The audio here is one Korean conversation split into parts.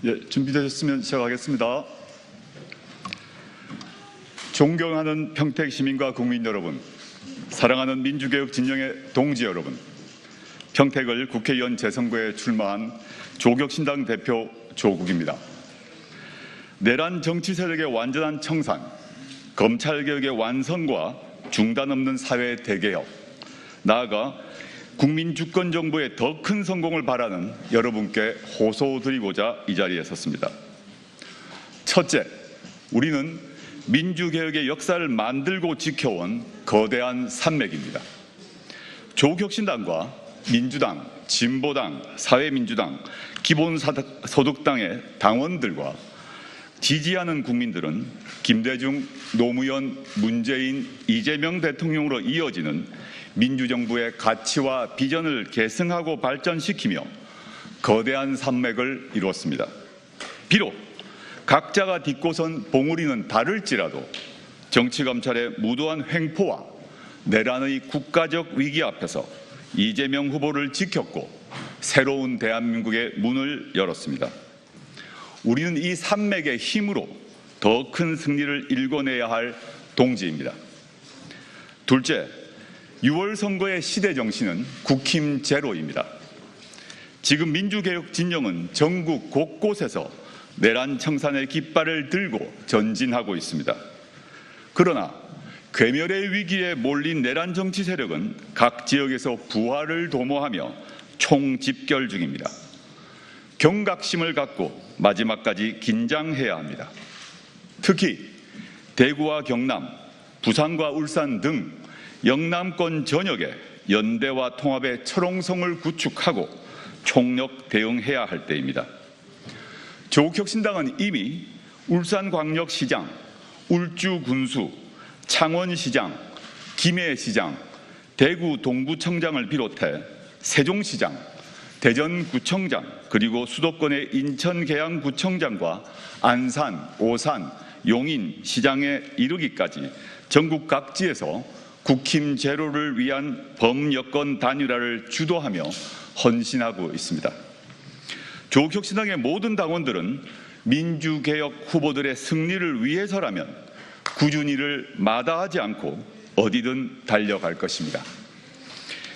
준비되셨으면 시작하겠습니다. 존경하는 평택 시민과 국민 여러분, 사랑하는 민주개혁 진영의 동지 여러분, 평택을 국회의원 재선거에 출마한 조국혁신당 대표 조국입니다. 내란 정치 세력의 완전한 청산, 검찰개혁의 완성과 중단 없는 사회 대개혁, 나아가 국민 주권 정부의 더 큰 성공을 바라는 여러분께 호소드리고자 이 자리에 섰습니다. 첫째, 우리는 민주개혁의 역사를 만들고 지켜온 거대한 산맥입니다. 조국혁신당과 민주당, 진보당, 사회민주당, 기본소득당의 당원들과 지지하는 국민들은 김대중, 노무현, 문재인, 이재명 대통령으로 이어지는 민주정부의 가치와 비전을 계승하고 발전시키며 거대한 산맥을 이루었습니다. 비록 각자가 딛고 선 봉우리는 다를지라도 정치검찰의 무도한 횡포와 내란의 국가적 위기 앞에서 이재명 후보를 지켰고 새로운 대한민국의 문을 열었습니다. 우리는 이 산맥의 힘으로 더 큰 승리를 일궈내야 할 동지입니다. 둘째, 6월 선거의 시대 정신은 국힘 제로입니다. 지금 민주개혁 진영은 전국 곳곳에서 내란 청산의 깃발을 들고 전진하고 있습니다. 그러나 괴멸의 위기에 몰린 내란 정치 세력은 각 지역에서 부활을 도모하며 총집결 중입니다. 경각심을 갖고 마지막까지 긴장해야 합니다. 특히 대구와 경남, 부산과 울산 등 영남권 전역에 연대와 통합의 철옹성을 구축하고 총력 대응해야 할 때입니다. 조국혁신당은 이미 울산광역시장, 울주군수, 창원시장, 김해시장, 대구 동구청장을 비롯해 세종시장, 대전구청장, 그리고 수도권의 인천 계양구청장과 안산, 오산, 용인 시장에 이르기까지 전국 각지에서 국힘 제로를 위한 범여권 단일화를 주도하며 헌신하고 있습니다. 조국혁신당의 모든 당원들은 민주개혁 후보들의 승리를 위해서라면 꾸준히를 마다하지 않고 어디든 달려갈 것입니다.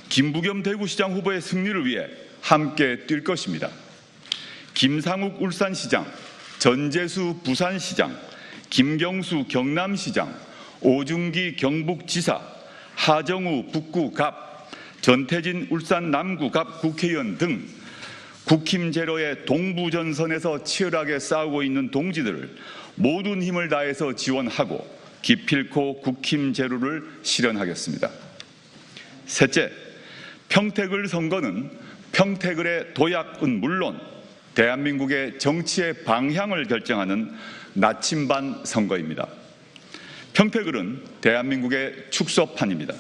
김부겸 대구시장 후보의 승리를 위해 함께 뛸 것입니다. 김상욱 울산시장, 전재수 부산시장, 김경수 경남시장, 오중기 경북지사, 하정우 북구갑, 전태진 울산 남구갑 국회의원 등 국힘 제로의 동부전선에서 치열하게 싸우고 있는 동지들을 모든 힘을 다해서 지원하고 기필코 국힘 제로를 실현하겠습니다. 셋째, 평택을 선거는 평택을의 도약은 물론 대한민국의 정치의 방향을 결정하는 나침반 선거입니다. 평택을은 대한민국의 축소판입니다.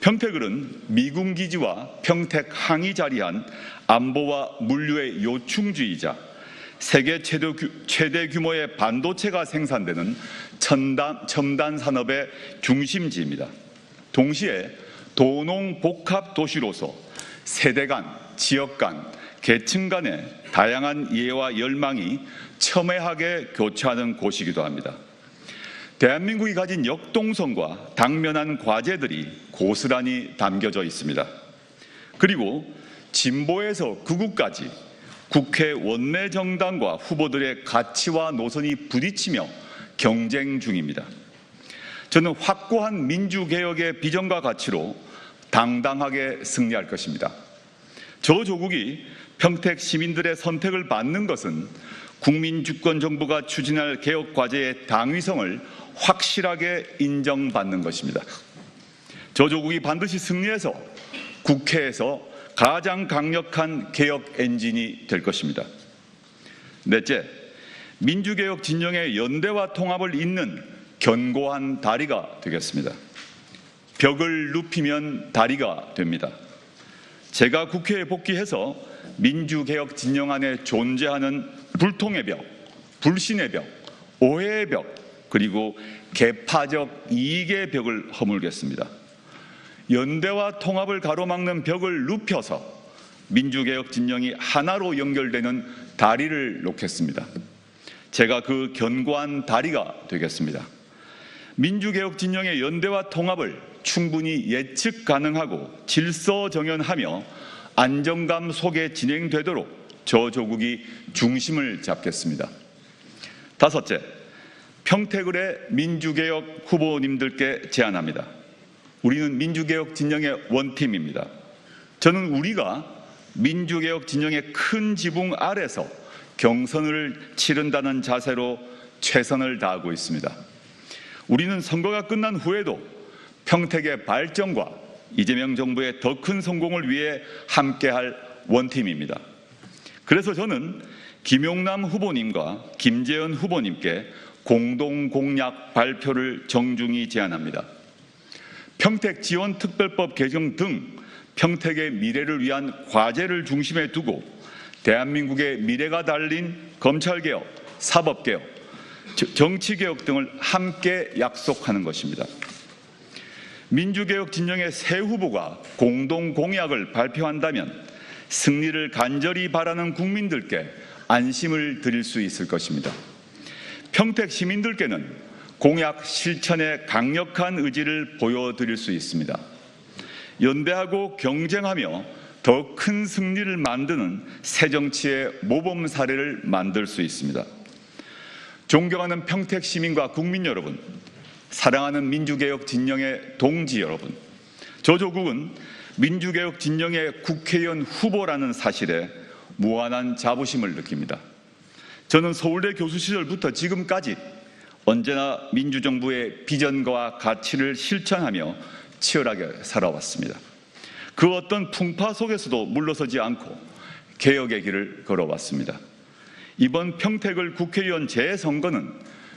평택을은 미군 기지와 평택 항이 자리한 안보와 물류의 요충지이자 세계 최대 규모의 반도체가 생산되는 첨단 산업의 중심지입니다. 동시에 도농 복합 도시로서 세대 간, 지역 간, 계층 간의 다양한 이해와 열망이 첨예하게 교차하는 곳이기도 합니다. 대한민국이 가진 역동성과 당면한 과제들이 고스란히 담겨져 있습니다. 그리고 진보에서 극우까지 국회 원내 정당과 후보들의 가치와 노선이 부딪히며 경쟁 중입니다. 저는 확고한 민주개혁의 비전과 가치로 당당하게 승리할 것입니다. 저 조국이 평택 시민들의 선택을 받는 것은 국민주권 정부가 추진할 개혁 과제의 당위성을 확실하게 인정받는 것입니다. 저 조국이 반드시 승리해서 국회에서 가장 강력한 개혁 엔진이 될 것입니다. 넷째, 민주개혁 진영의 연대와 통합을 잇는 견고한 다리가 되겠습니다. 벽을 눕히면 다리가 됩니다. 제가 국회에 복귀해서 민주개혁 진영 안에 존재하는 불통의 벽, 불신의 벽, 오해의 벽, 그리고 계파적 이익의 벽을 허물겠습니다. 연대와 통합을 가로막는 벽을 눕혀서 민주개혁 진영이 하나로 연결되는 다리를 놓겠습니다. 제가 그 견고한 다리가 되겠습니다. 민주개혁 진영의 연대와 통합을 충분히 예측 가능하고 질서정연하며 안정감 속에 진행되도록 저 조국이 중심을 잡겠습니다. 다섯째, 평택을의 민주개혁 후보님들께 제안합니다. 우리는 민주개혁 진영의 원팀입니다. 저는 우리가 민주개혁 진영의 큰 지붕 아래서 경선을 치른다는 자세로 최선을 다하고 있습니다. 우리는 선거가 끝난 후에도 평택의 발전과 이재명 정부의 더 큰 성공을 위해 함께할 원팀입니다. 그래서 저는 김용남 후보님과 김재현 후보님께 공동 공약 발표를 정중히 제안합니다. 평택지원특별법 개정 등 평택의 미래를 위한 과제를 중심에 두고 대한민국의 미래가 달린 검찰개혁, 사법개혁, 정치개혁 등을 함께 약속하는 것입니다. 민주개혁 진영의 새 후보가 공동 공약을 발표한다면 승리를 간절히 바라는 국민들께 안심을 드릴 수 있을 것입니다. 평택 시민들께는 공약 실천의 강력한 의지를 보여드릴 수 있습니다. 연대하고 경쟁하며 더 큰 승리를 만드는 새정치의 모범 사례를 만들 수 있습니다. 존경하는 평택 시민과 국민 여러분, 사랑하는 민주개혁 진영의 동지 여러분, 저 조국은 민주개혁 진영의 국회의원 후보라는 사실에 무한한 자부심을 느낍니다. 저는 서울대 교수 시절부터 지금까지 언제나 민주정부의 비전과 가치를 실천하며 치열하게 살아왔습니다. 그 어떤 풍파 속에서도 물러서지 않고 개혁의 길을 걸어왔습니다. 이번 평택을 국회의원 재선거는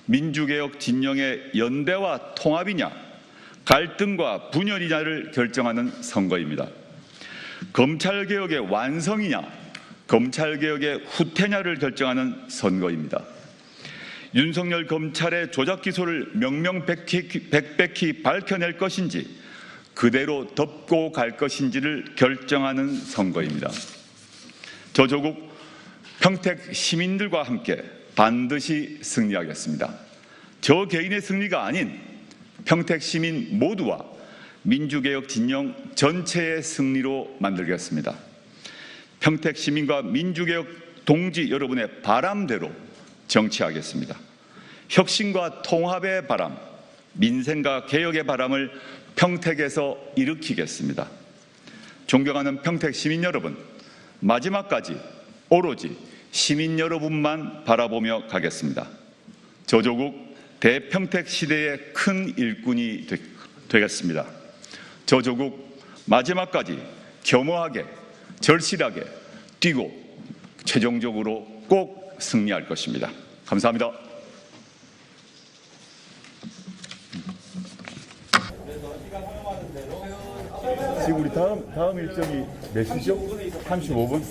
민주개혁 진영의 연대와 통합이냐, 갈등과 분열이냐를 결정하는 선거입니다. 검찰개혁의 완성이냐, 검찰개혁의 후퇴냐를 결정하는 선거입니다. 윤석열 검찰의 조작 기소를 명명백백히 밝혀낼 것인지 그대로 덮고 갈 것인지를 결정하는 선거입니다. 저 조국 평택 시민들과 함께 반드시 승리하겠습니다. 저 개인의 승리가 아닌 평택 시민 모두와 민주개혁 진영 전체의 승리로 만들겠습니다. 평택 시민과 민주개혁 동지 여러분의 바람대로 정치하겠습니다. 혁신과 통합의 바람, 민생과 개혁의 바람을 평택에서 일으키겠습니다. 존경하는 평택 시민 여러분, 마지막까지 오로지 시민 여러분만 바라보며 가겠습니다. 저 조국 대평택 시대의 큰 일꾼이 되겠습니다. 저 조국 마지막까지 겸허하게 절실하게 뛰고 최종적으로 꼭 승리할 것입니다. 감사합니다. 지금 우리 다음 일정이 몇 시죠? 35분?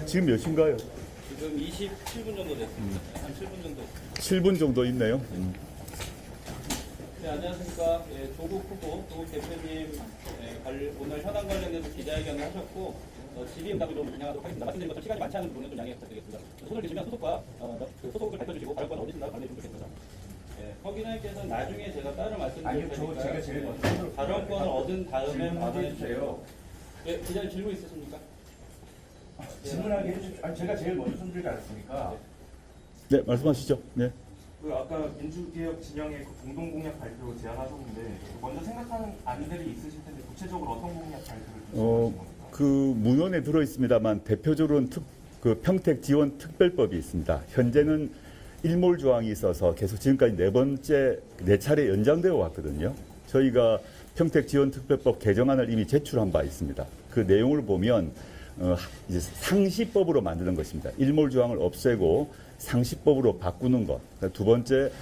지금 몇 시인가요? 지금 27분 정도 됐습니다. 한 7분 정도. 7분 정도 있네요. 네, 안녕하십니까. 예, 조국 후보, 조국 대표님 오늘 현안 관련해서 기자회견을 하셨고 질의응답을 좀 진행하도록 하겠습니다. 말씀드린 것처럼 시간이 많지 않은 부분은 좀 양해 부탁드리겠습니다. 손을 드시면 소속과 소속을 밝혀주시고 발언권 어디신가요? 발언해 주시면 좋겠습니다. 허기나님께서는 나중에 제가 따로 말씀드릴 테니까 제가 제일 먼저 발언권을 얻은 다음에 발언해 주세요. 주세요. 예, 기자님 질문 있으십니까? 질문하게 해주십시오. 아니 제가 제일 먼저 손들지 않았습니까? 네, 말씀하시죠. 네. 그 아까 민주개혁 진영의 그 공동공약 발표 제안하셨는데 먼저 생각하는 안들이 있으실 텐데 구체적으로 어떤 공약 발표를 주시는 겁니까? 그 문헌에 들어 있습니다만 대표적으로는 그 평택 지원 특별법이 있습니다. 현재는 일몰 조항이 있어서 계속 지금까지 네 차례 연장되어 왔거든요. 저희가 평택 지원 특별법 개정안을 이미 제출한 바 있습니다. 그 내용을 보면 이제 상시법으로 만드는 것입니다. 일몰 조항을 없애고 상시법으로 바꾸는 것. 두 번째,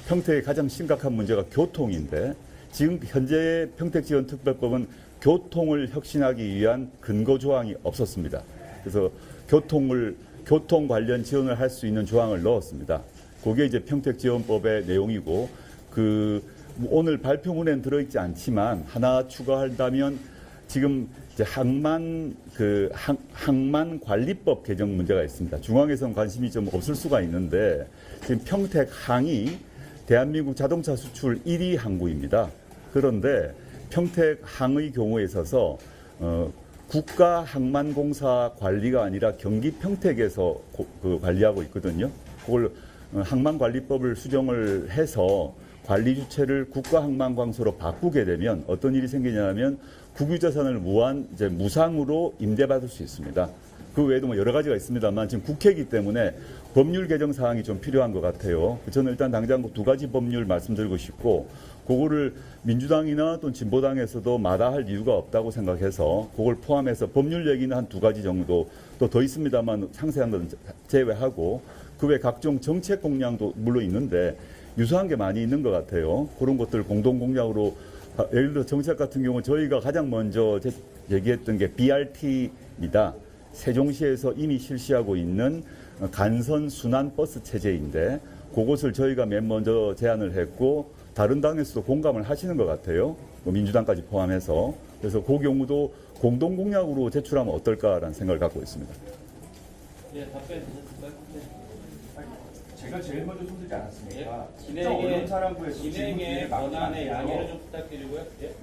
평택의 가장 심각한 문제가 교통인데 지금 현재 평택 지원 특별법은 교통을 혁신하기 위한 근거 조항이 없었습니다. 그래서 교통 관련 지원을 할 수 있는 조항을 넣었습니다. 그게 이제 평택지원법의 내용이고 오늘 발표문에는 들어있지 않지만 하나 추가한다면 지금 이제 항만 관리법 개정 문제가 있습니다. 중앙에서는 관심이 좀 없을 수가 있는데 지금 평택 항이 대한민국 자동차 수출 1위 항구입니다. 그런데 평택 항의 경우에 있어서 국가항만공사 관리가 아니라 경기 평택에서 관리하고 있거든요. 그걸 항만관리법을 수정을 해서 관리 주체를 국가항만광소로 바꾸게 되면 어떤 일이 생기냐면 국유재산을 무상으로 임대받을 수 있습니다. 그 외에도 뭐 여러 가지가 있습니다만 지금 국회이기 때문에 법률 개정 사항이 좀 필요한 것 같아요. 저는 일단 당장 두 가지 법률 말씀드리고 싶고 그거를 민주당이나 또 진보당에서도 마다할 이유가 없다고 생각해서 그걸 포함해서 법률 얘기는 한 두 가지 정도 또 더 있습니다만 상세한 건 제외하고 그 외 각종 정책 공약도 물론 있는데 유사한 게 많이 있는 것 같아요. 그런 것들 공동 공약으로 예를 들어 정책 같은 경우 저희가 가장 먼저 얘기했던 게 BRT입니다. 세종시에서 이미 실시하고 있는 간선 순환 버스 체제인데 그것을 저희가 맨 먼저 제안을 했고 다른 당에서도 공감을 하시는 것 같아요. 민주당까지 포함해서. 그래서 그 경우도 공동 공약으로 제출하면 어떨까라는 생각을 갖고 있습니다. 예, 답변 주셨을까요? 네. 제가 제일 먼저 손들지 않았습니까? 예, 진행의 권한의 양해를 좀 부탁드리고요. 예, 네,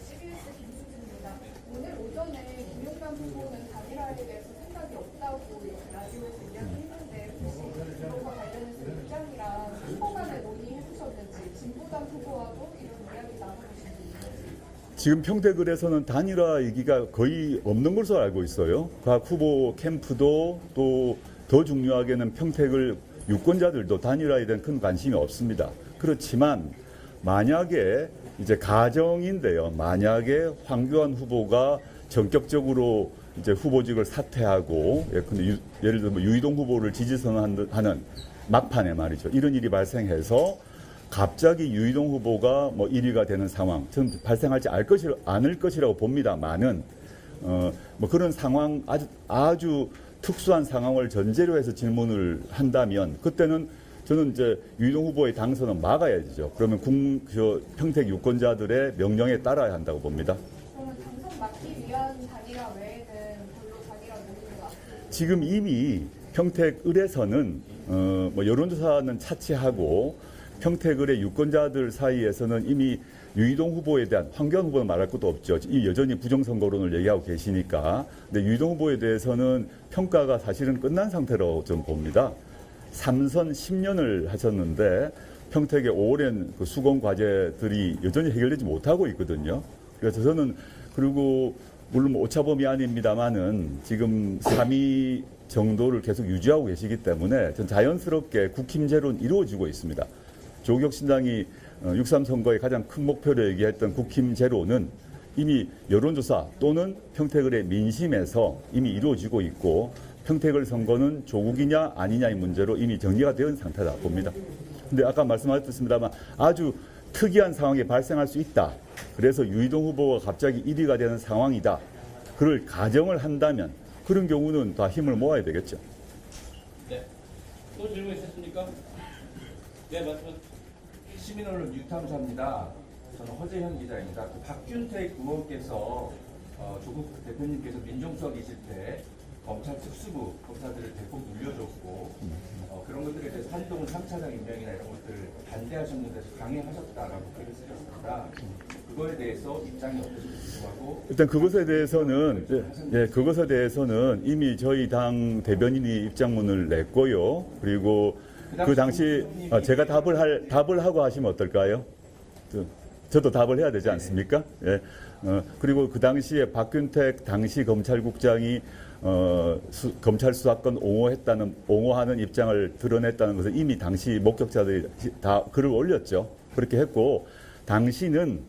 CBS 김수진입니다. 오늘 오전에 김용남 후보는 단일화에 대해서 생각이 없다고 이렇게 라디오에서 이야기했는데 혹시 그것과 관련해서 입장이랑 후보 간에 논의해 주셨는지 진보당 후보와도 이런 이야기 나눠보셨는지. 지금 평택을에서는 단일화 얘기가 거의 없는 것으로 알고 있어요. 각 후보 캠프도 또 더 중요하게는 평택을 유권자들도 단일화에 대한 큰 관심이 없습니다. 그렇지만 만약에 이제 가정인데요. 만약에 황교안 후보가 전격적으로 이제 후보직을 사퇴하고 예를 들어 뭐 유이동 후보를 지지선언하는 막판에 말이죠. 이런 일이 발생해서 갑자기 유이동 후보가 뭐 1위가 되는 상황, 저는 발생하지 않을 것이라고 봅니다만은 뭐 그런 상황 아주 특수한 상황을 전제로 해서 질문을 한다면 그때는 저는 이제 유이동 후보의 당선은 막아야 되죠. 그러면 평택 유권자들의 명령에 따라야 한다고 봅니다. 그러면 당선 막기 위한 단일화 외에는 별로 단일화 논의가 없어요. 지금 이미 평택을에서는 뭐 여론조사는 차치하고 평택을의 유권자들 사이에서는 이미 유이동 후보에 대한 황교안 후보는 말할 것도 없죠. 이 여전히 부정선거론을 얘기하고 계시니까. 근데 유이동 후보에 대해서는 평가가 사실은 끝난 상태로 좀 봅니다. 3선 10년을 하셨는데 평택의 오랜 그 수공 과제들이 여전히 해결되지 못하고 있거든요. 그래서 저는 그리고 물론 오차범위 아닙니다만은 지금 3위 정도를 계속 유지하고 계시기 때문에 전 자연스럽게 국힘제로는 이루어지고 있습니다. 조국혁신당이 6.3 선거의 가장 큰 목표로 얘기했던 국힘제로는 이미 여론조사 또는 평택을의 민심에서 이미 이루어지고 있고 평택을 선거는 조국이냐 아니냐의 문제로 이미 정리가 된 상태다 봅니다. 근데 아까 말씀하셨습니다만 아주 특이한 상황이 발생할 수 있다. 그래서 유이동 후보가 갑자기 1위가 되는 상황이다. 그걸 가정을 한다면 그런 경우는 다 힘을 모아야 되겠죠. 네. 또 질문 있으십니까? 네, 말씀. 시민언론 뉴탐사입니다. 저는 허재현 기자입니다. 박균택 의원께서 조국 대표님께서 민정수석이실 때 검찰 특수부 검사들을 대폭 물려줬고 그런 것들에 대해서 한동훈 3차장 임명이나 이런 것들을 반대하셨는데 강행하셨다라고 글을 쓰셨습니다. 그거에 대해서 입장이 어떠신지 궁금하고 일단 그것에 대해서는 이미 저희 당 대변인이 입장문을 냈고요. 그리고 그 당시 제가 답을 하고 하시면 어떨까요? 저도 답을 해야 되지 않습니까? 예. 그리고 그 당시에 박균택 당시 검찰국장이 검찰 수사권 옹호하는 입장을 드러냈다는 것을 이미 당시 목격자들이 다 글을 올렸죠. 그렇게 했고 당시는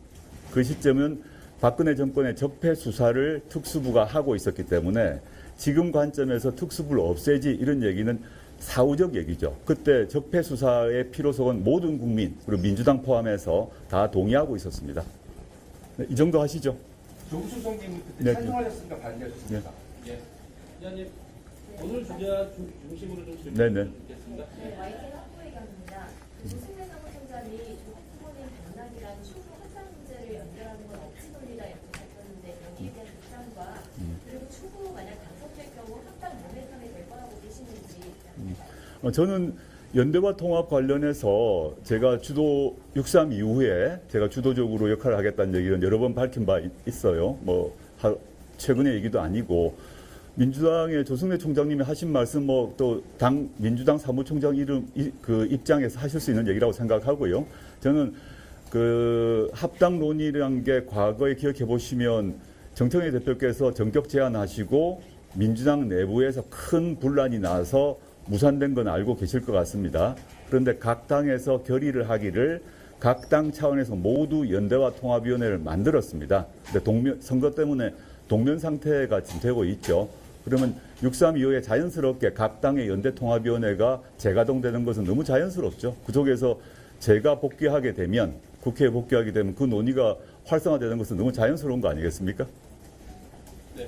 그 시점은 박근혜 정권의 적폐 수사를 특수부가 하고 있었기 때문에 지금 관점에서 특수부를 없애지 이런 얘기는 사후적 얘기죠. 그때 적폐 수사의 필요성은 모든 국민 그리고 민주당 포함해서 다 동의하고 있었습니다. 네, 이 정도 하시죠. 조국 수석님 그때 네. 찬성하셨습니까? 반대하셨습니까? 예. 기자님, 오늘 주제와 중심으로 좀 질문 네네. 드리겠습니다. 네, YTN 확보회견입니다. 조승래 사무총장이 조국 후보님 당락이랑 추후 합산 문제를 연결하는 건 억지 논리다 이렇게 밝혔는데 여기에 대한 저는 연대와 통합 관련해서 제가 6.3 이후에 제가 주도적으로 역할을 하겠다는 얘기는 여러 번 밝힌 바 있어요. 최근의 얘기도 아니고, 민주당의 조승래 총장님이 하신 말씀 또 민주당 사무총장 입장에서 하실 수 있는 얘기라고 생각하고요. 저는 합당론이라는 게 과거에 기억해 보시면 정청래 대표께서 전격 제안하시고 민주당 내부에서 큰 분란이 나서 무산된 건 알고 계실 것 같습니다. 그런데 각 당에서 결의를 하기를 각 당 차원에서 모두 연대와 통합위원회를 만들었습니다. 근데 선거 때문에 동면 상태가 지금 되고 있죠. 그러면 6.3 이후에 자연스럽게 각 당의 연대통합위원회가 재가동되는 것은 너무 자연스럽죠. 그쪽에서 제가 복귀하게 되면, 국회에 복귀하게 되면 그 논의가 활성화되는 것은 너무 자연스러운 거 아니겠습니까? 네.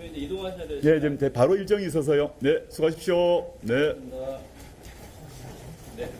이제 이동하셔야 될 네, 지금 바로 일정이 있어서요. 네, 수고하십시오. 네. 시간입니다. 네.